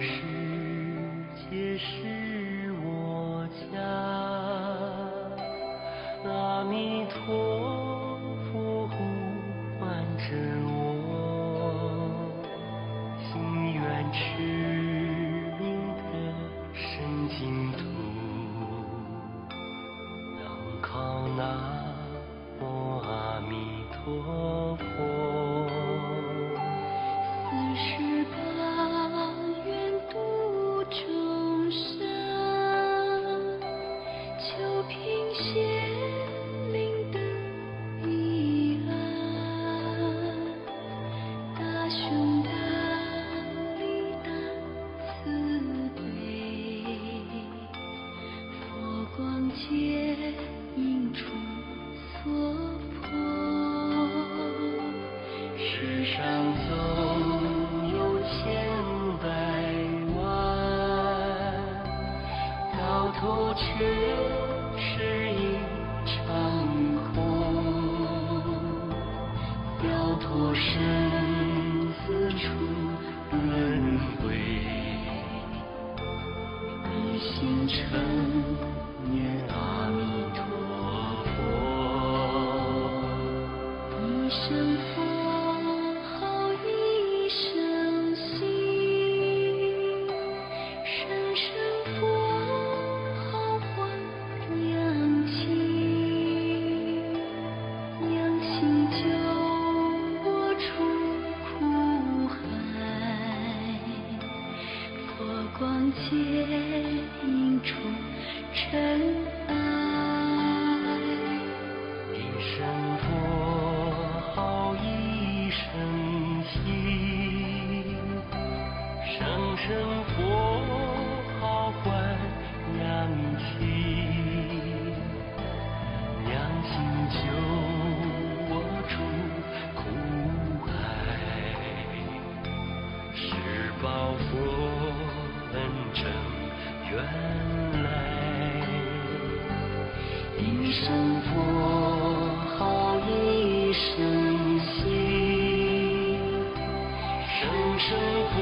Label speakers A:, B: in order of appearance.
A: 世界是我家，阿弥陀佛呼唤着我，心愿持名的圣净土，让靠南无阿弥陀佛。
B: 48愿度众生，求平显灵得彼岸，大雄大利大慈悲，佛光接引出所迫，
A: 世上总有千百万，到头却是一场空，了脱生死出轮回，一心诚念阿弥陀佛，
B: 一生佛号一生心，生生佛号换娘亲，娘亲救我出苦海，佛光接引出尘埃。
A: 一生佛号一生心，生生佛号换娘亲，娘亲救我出苦海，是报佛恩正原来。一生佛号一生心，生生佛